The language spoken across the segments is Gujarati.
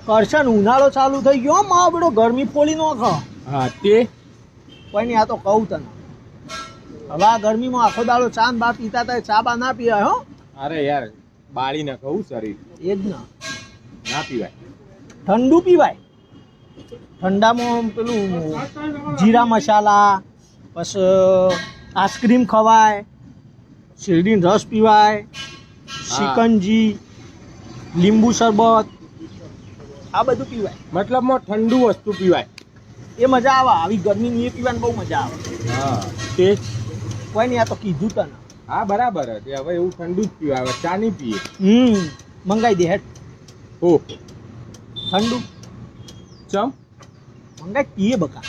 કરશન ઉનાળો ચાલુ થઈ ગયો માં બેડો ગરમી ફોલી નો ખા. હા તે કોઈ નહીં, આ તો કહું તને. હવે આ ગરમીમાં આખો દાડો ચા ને બા પીતા હતા, ચા બા ના પીવાય હો. અરે યાર બાળી ને કહું શરીર એ જ ના ના પીવાય. ઠંડુ પીવાય. ઠંડામાં પેલું જીરા મસાલા, પછી આઈસ્ક્રીમ ખવાય, શેરડીનો રસ પીવાય, શિકંજી, લીંબુ શરબત, આ બધું પીવાય. મતલબમાં ઠંડુ વસ્તુ પીવાય. એ મજા આવે. આવી ગરમીની એ પીવાની બહુ મજા આવે. હા તે કોઈ નહીં, આ તો કીધું તને. હા બરાબર છે. હવે એવું ઠંડુ જ પીવાય, હવે ચા નહીં પીએ. મંગાઈ દે હેઠ ઓ ઠંડુ ચમ મંગાઈ પીએ બકા.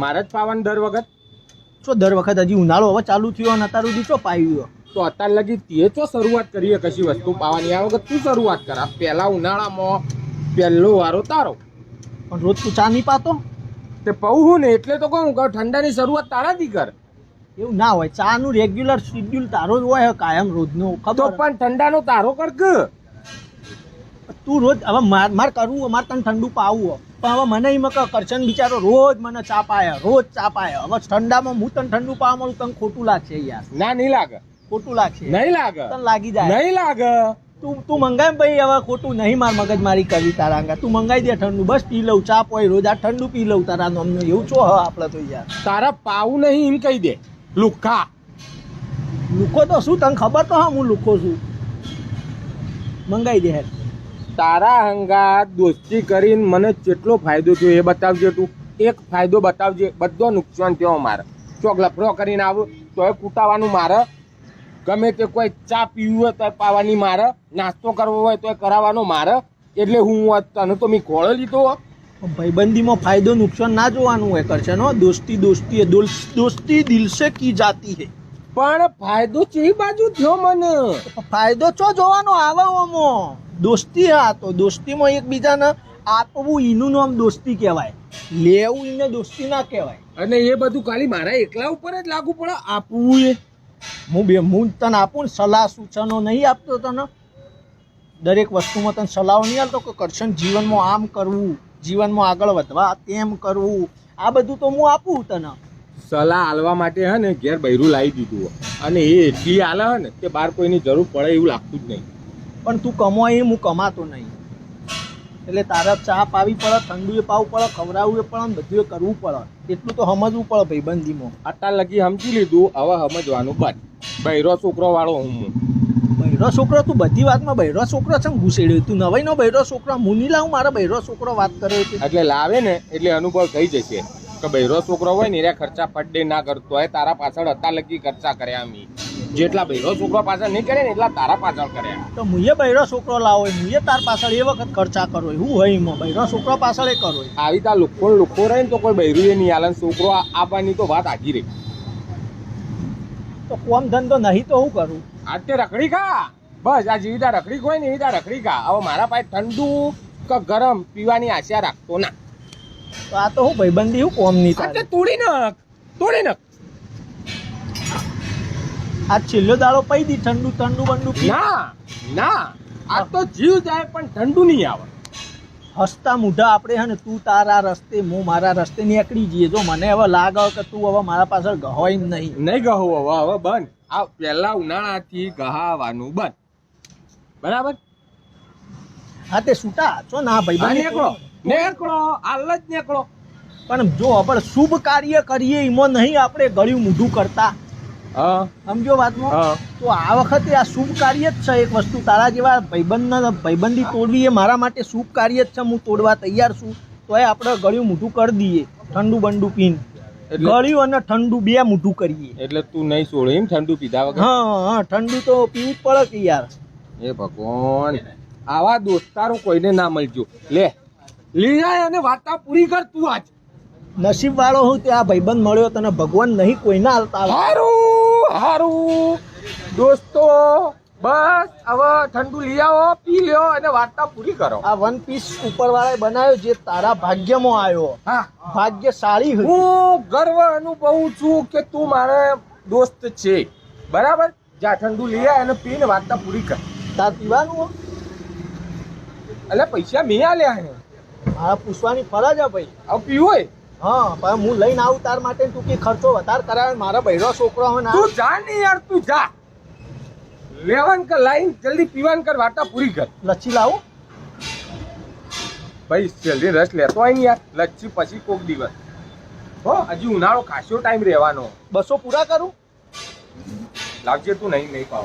મારે જ પાવાનું દર વખત. શું દર વખત? હજી ઉનાળો હવે ચાલુ થયો અને અત્યાર સુધી ચો પાયું? તો અત્યાર લગી તે ચો શરૂઆત કરીએ કશી વસ્તુ પાવાની. આ વખત તું શરૂઆત કર. આ પહેલા ઉનાળામાં પહેલો વારો તારો. પણ રોજ તું ચા નહીં પાતો? તે પવું ને એટલે તો કહું કે ઠંડાની શરૂઆત તારાથી કર. એવું ના હોય. ચા નું રેગ્યુલર શેડ્યુલ તારો જ હોય કાયમ રોજનો. તો ખબર? પણ ઠંડાનો તારો કર કે તું રોજ હવે માર કરવું, મારે તને ઠંડુ પાવું. પણ હવે મને એમાં કરશન બિચારો રોજ મને ચા પાય, રોજ ચા પાય. હવે ઠંડામાં હું તને ઠંડુ પાવા મળું, તને ખોટું લાગશે યાર. ના નહીં લાગે. ખોટું લાગશે. નહીં લાગે. તને લાગી જાય. નહીં લાગે. તું મંગાય ભાઈ. હવે ખોટું નહીં માર મગજ મારી કરવી તારા અંગા. તું મંગાઈ દે ઠંડુ, બસ પી લઉં. ચા પોય રોજ આ ઠંડુ પી લઉં તારા નામનું. એવું છો હ આપણે તો યાર. તારા પાવું નહીં એમ કહી દે. લુખા લુખો તો શું? તને ખબર તો હા હું લુખો છું. મંગાઈ દે હેર. તારા હંગાત દોસ્તી કરીને મને કેટલો ફાયદો થયો એ બતાવજે તું. એક ફાયદો બતાવજે. બધો નુકસાન થયો મારે. ચોક લફરો કરીને આવું તોય કૂટાવાનું મારે. ગમે તે કોઈ ચા પીવું હોય તો પાવાની મારે. નાસ્તો કરવો હોય તો કરાવવાનો મારે. એટલે હું તને તો મેં ખોળો લીધો. ભાઈબંધીમાં ફાયદો નુકસાન ના જોવાનું હોય કરશન હો. દોસ્તી દોસ્તી દોસ્તી દિલ સે કી જાતી હે. પણ ફાયદો ચી બાજુ થયો મને? ફાયદો ચો જોવાનો આવે ઓમો. દોસ્તી હા, તો દોસ્તીમાં એકબીજાને આપવું એનું નામ દોસ્તી કહેવાય. લેવું એને દોસ્તી ના કહેવાય. અને એ બધું ખાલી મારા એકલા ઉપર જ લાગુ પડે આપવું એ. હું તને આપું ને સલાહ સૂચનો નહીં આપતો તને. દરેક વસ્તુમાં તને સલાહો નહીં આપતો કે કરશન જીવનમાં આમ કરવું, જીવનમાં આગળ વધવા તેમ કરવું. આ બધું તો હું આપું તને. સલાહ આલવા માટે હે ને ઘેર બૈરું લાવી દીધું. અને એ એટલી આલે હે ને કે બહાર કોઈની જરૂર પડે એવું લાગતું જ નહીં. પણ તું કમાય હું કમાતો નહીં. એટલે તારા ચા પાવી પડે, ઠંડુ એ પાવું પડે, ખવડાવવું એ પડે, બધું એ કરવું પડે. એટલું તો સમજવું પડે ભાઈબંધીમાં. અત્યાર લગી સમજી લીધું, હવે સમજવાનું બંધ. બૈરો છોકરો વાળો હું. બૈરો છોકરો? તું બધી વાતમાં બૈરો છોકરો છે ઘૂસેડ્યો. તું નવાઈ નો બૈરો છોકરો. હું નહીં લાવું મારા બૈરો છોકરો વાત કરે. એટલે લાવે ને એટલે અનુભવ થઈ જશે કે બૈરો છોકરો હોય ને એ ખર્ચા ફડે ના કરતો હોય. તારા પાછળ અત્યાર લગી ખર્ચા કર્યા અમે. જેટલા બૈરો છોકરો પાછળ નહીં કરે ને એટલા તારા પાછળ કર્યા. તો મુએ બૈરો છોકરો લાવો, મુએ તાર પાછળ એ વખત ખર્ચા કરો. હું હોય એમાં બૈરો છોકરો પાછળ એ કરો. આવી તા લુખો રહે ને તો કોઈ બૈરું એ નહીં આલે. છોકરો આપવાની તો વાત આજી રહી. તો કોમ ધંધો નહીં તો હું કરું? આજે રખડી ખા. બસ આ જેવી ત્યાં રખડી હોય ને એવી ત્યાં રખડી ખા. હવે મારા પાસે ઠંડુ કે ગરમ પીવાની આશા રાખતો ના. તો આ તો હું ભાઈબંધી હું કોમ નહીં તારે. તોડી નાખ. આ છેલ્લો દાડો પી દી ઠંડુ બંડુ પી. ના આ તો જીવ જાય પણ ઠંડુ નહીં આવે. હસતા મૂઢા આપણે હે ને તું તારા રસ્તે હું મારા રસ્તે નીકળી જઈએ. જો મને હવે લાગે કે તું હવે મારા પાછળ ગહોય નહીં ગહો હવે બંધ. આ પહેલા ઉનાળાથી ગહાવાનું બંધ. બરાબર? હા તે છૂટા છો ના ભાઈ. નેકળો હાલ જ નેકળો. પણ જો આપણે શુભ કાર્ય કરીએ એમાં નહીં આપણે ગળ્યું મૂઢું કરતા. સમજો વાતમાં? તો આ વખતે આ શુભ કાર્ય જ છે. એક વસ્તુ તારા જેવા ભાઈબંધી તોડવી એ મારા માટે શુભ કાર્ય જ છે. હું તોડવા તૈયાર છું. તો એ આપણે ગળ્યું મૂઠું કરી દઈએ. ઠંડુ બંડુ પીને ગળ્યું અને ઠંડુ બે મૂઠું કરીએ. એટલે તું નહીં છોડે એમ ઠંડુ પીધા વગર? હા ઠંડુ તો પીવું જ પડે કે યાર. એ ભગવાન, આવા દોસ્તારો કોઈને ના મળજો. લે લઈ જાય અને વાર્તા પૂરી કર તું. આજ નસીબ વાળો હું ત્યાં ભાઈબંધ મળ્યો. તને ભગવાન નહીં કોઈના હાલતા. હારું દોસ્તો, બસ હવે ઠંડુ લઈ આવો, પી લ્યો અને વાર્તા પૂરી કરો. આ વન પીસ ઉપર વાળા બનાવ્યો જે તારા ભાગ્યમાં આવ્યો. હા, ભાગ્યશાળી. હું ગર્વ અનુભવું છું કે તું મારો દોસ્ત છે. બરાબર? જા ઠંડુ લઈ આવ અને પીને વાર્તા પૂરી કર. તાર પીવાનું એટલે પૈસા મેં આલ્યા હે મારા પૂછવાની ફરજ છે ભાઈ. હવે પીવું હોય હા પણ હું લઈને આવું તાર માટે તું કે ખર્ચો વધારે કરાવે મારા બૈરો છોકરો હવે ના તું જા ને યાર તું જા લેવાન કર લાઈન જલ્દી પીવાન કર વાટા પૂરી કર લચ્છી લાવું. ભાઈ જલ્દી રસ લેતો હોય ને યાર લચ્છી પછી કોક દિવસ હો હજી ઉનાળો ખાસો ટાઈમ રહેવાનો 200 પૂરા કરું. લાવજે તું નહીં પાવ